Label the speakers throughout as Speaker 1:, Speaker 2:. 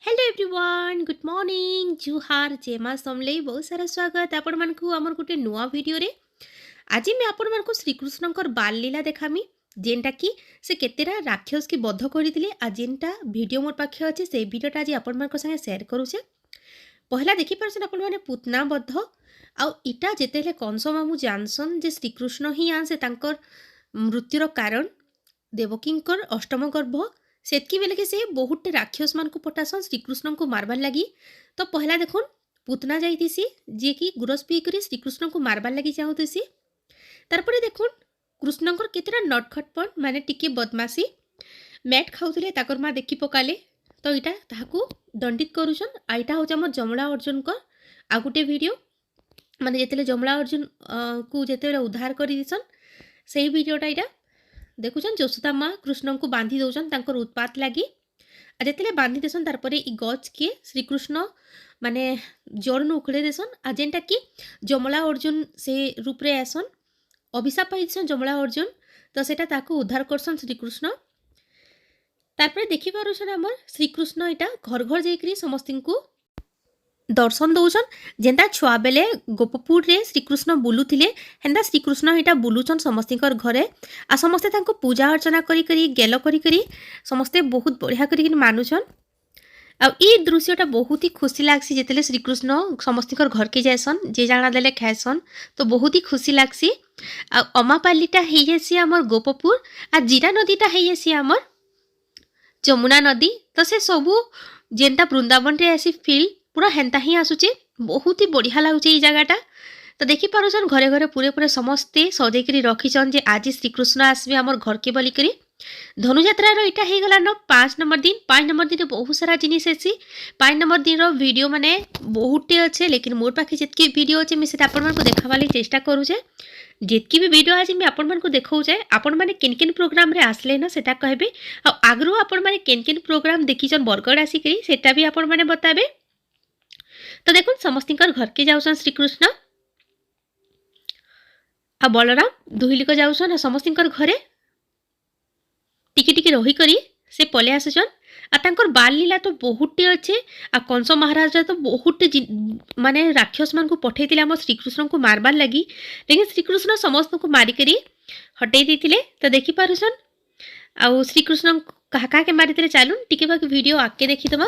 Speaker 1: Hello everyone good morning जुहार जेमा समले बहुत सारा स्वागत आपण मानकु हमर गुटे नुआ वीडियो रे। आज मैं आपण मानकु श्रीकृष्ण बाल लीला देखामी जेनटा कि से केतेरा राक्षस की बद्ध करथिले आ जेनटा वीडियो मोर पाखे अछि से वीडियोटा आज आपण मानक संगे शेयर करूछे। पहला देखि परछन आपण माने पूतना बद्ध आ इटा जेतेले कंस मामू जानसन जे श्रीकृष्ण ही आसे तांकर मृत्युर कारण देवकींकर अष्टम गर्भ सेतकी बेले के से बहुत राक्षस मान को पटासन श्रीकृष्ण को मारबार लगी। तो पहला देखुन पूतना जाइतीसी जे कि गुरस पी करी श्रीकृष्ण को मारबार लगी चाहूतीसी। तारपरे देखुन कृष्णकर केतेरा नटखटपन माने टिके बदमाशी मैट खाउथिले ताकर मा देखि पकाले तो इटा ताहाकू दंडित करूछन। आइटा हो हमर जमला अर्जुन को आ गुटे वीडियो माने जेतेले जमला अर्जुन को जेतेले उद्धार करी दिसन सेही वीडियोटा इटा देखुछन। यशोदा माँ कृष्ण को बांधी दौन तांकर उत्पात लगी आ जेतेले बांधी देसन तारपरे ई गच के श्रीकृष्ण माने जड़ न उखड़े देसन आ जेनटा कि जमला अर्जुन से रूप रे आसन अभिशाप पाइछन जमला अर्जुन तो सेटा ताको उद्धार करसन श्रीकृष्ण। तारपरे देखि पारुछन हमर श्रीकृष्ण इटा घर घर जाइकरी समस्तिंकु दर्शन दौन जेनता छुआ बेले गोपपुर रे श्रीकृष्ण बुलुथिले हेंदा श्रीकृष्ण इटा बुलुचन समस्तिकर घरे आ समस्ते तांको पूजा अर्चना करी करी गेल करी करी समस्ते बहुत बढ़िया करी मानुछन। आ ई दृश्यटा बहुत ही खुशी लागसी जेतेले श्रीकृष्ण समस्तिकर घर के जायसन जे जाना देले खायसन तो बहुत ही खुशी लागसी। आ अमापालीटा हेई जेसी हमर गोपपुर आ जीरा नदीटा हेई जेसी हमर जमुना नदी तो से सबू जेनता वृंदावन रे आसी फील पूरा हेन्ता ही आसुचे बहुत ही बढ़िया लगुचे ये जगहटा। तो देखि पारुछन घरे घरे पूरे पूरे समस्ते सजेकरी रखीछन जे आज श्रीकृष्ण आसबे हमर घर के बोलिकरी। धनुयात्रार इटा हो गला न 5 नंबर दिन 5 नंबर दिन बहुत सारा जिनिस ऐसी 5 नंबर दिन वीडियो माने बहुतटे अच्छे लेकिन मोर पाखे जितकी वीडियो अच्छे मैं आपण मानक देखावा लगी चेष्टा करूचे। जितकी भी वीडियो आज मैं आपण मानक देखाऊचे आपण माने केन केन प्रोग्राम रे आसले ना सेटा कहबे आ आगरो आपण माने केन केन प्रोग्राम देखिछन बरगड़ आसिकरी सेटा भी आपण माने बताबे। तो देखो समस्तिकर घर के जाऊसन श्रीकृष्ण आ बलराम दुहिलिक जाऊसन समस्तिकर घरे टिके टिके रही करी से पले आसुचन आ तांकर बाल लीला तो बहुतटे अच्छे आ कंस महाराज तो बहुत माने राक्षस मान को पठेतिले हम श्रीकृष्ण को मारबार लगी लेकिन श्रीकृष्ण समस्त को मारी करी हटई देतिले। तो देखि पारुछन आ श्रीकृष्ण कहा कहा के मारितिले चालुन टिके बाकी वीडियो आके देखि दबा।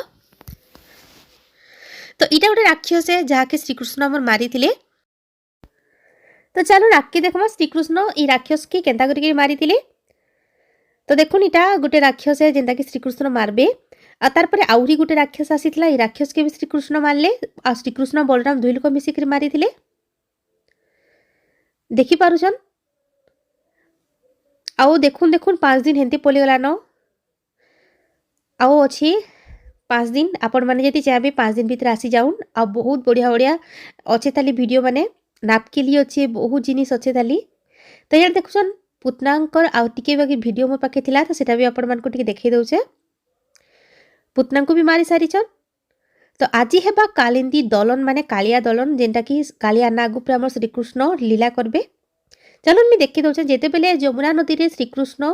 Speaker 1: तो इटा गोटे राक्षस है जहाँके श्रीकृष्ण आमर मारी थिले। तो चलो आगे देखमा श्रीकृष्ण ई राक्षस के केंता करके मारी थिले। तो देखुन इटा गोटे राक्षस है जेंता कि श्रीकृष्ण मारबे आ तार परे आउरी गोटे राक्षस आसीथिला ई राक्षस के भी श्रीकृष्ण मारले आ श्रीकृष्ण बलराम दुई लोक मिसी कर मारी थिले। देखि पारुछन आओ देखुन देखुन 5 दिन हेंती पली गला न आओ अछि 5 दिन आपण माने जति चाहे 5 दिन भीतर आसी जाउन आ बहुत बढ़िया बढ़िया अच्छे ताली वीडियो माने नाप के लिए अच्छे बहुत जिनिस अच्छे ताली। तो यार देखुछन पुतनांकर आ टिके बाकी वीडियो मो पाखे थिला तो सेटा भी आपण मान को टिके देखै दउछे पुतना को भी मारी सारीछन। तो आज हेबा कालिंदी दलन माने कालिया दलन जेंटा कि कालिया नाग ऊपर हमर श्रीकृष्ण लीला करबे। चलो मैं देखी दौचे जेते बेले जमुना नदी रे श्रीकृष्ण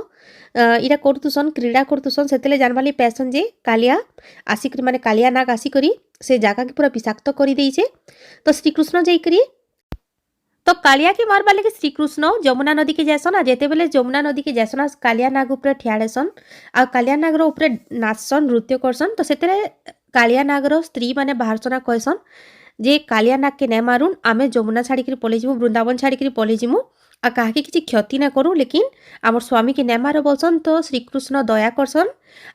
Speaker 1: इरा करतुसन क्रीड़ा करतुसन सेतेले जानवाली पैसन जे कालिया आसिक माने कालिया नाग आसिकरी से जगह के पूरा विषाक्त करी देइछे। तो श्रीकृष्ण जाइकरी तो कालिया के मारबा लगे श्रीकृष्ण जमुना नदी के जैसन आ जेते बेले जमुना नदी के जैसन कालिया नाग ऊपर ठियाडेसन आ कालिया नाग रो ऊपर नाचसन नृत्य करसन। तो सेतेले कालिया नाग रो स्त्री माने बाहरसना कहसन जे कालिया नाग के नै मारुन आमे जमुना छाड़ी कर पले जिमु वृंदावन छाड़ी कर पले जिमु आ कहा के किसी क्षति ना करूँ लेकिन आमर स्वामी के नेमार बोलसन। तो श्रीकृष्ण दया करसन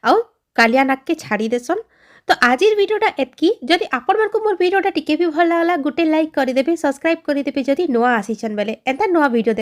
Speaker 1: आ कालिया नाग के छाड़ी देसन। तो आज वीडियोटा एतकी जदि आपण मानकु मोर वीडियोटा टिके भी भल लागला गोटे लाइक करिदेबे सब्सक्राइब करिदेबे जदि नुआ आसीछन बेले एंता नुआ वीडियो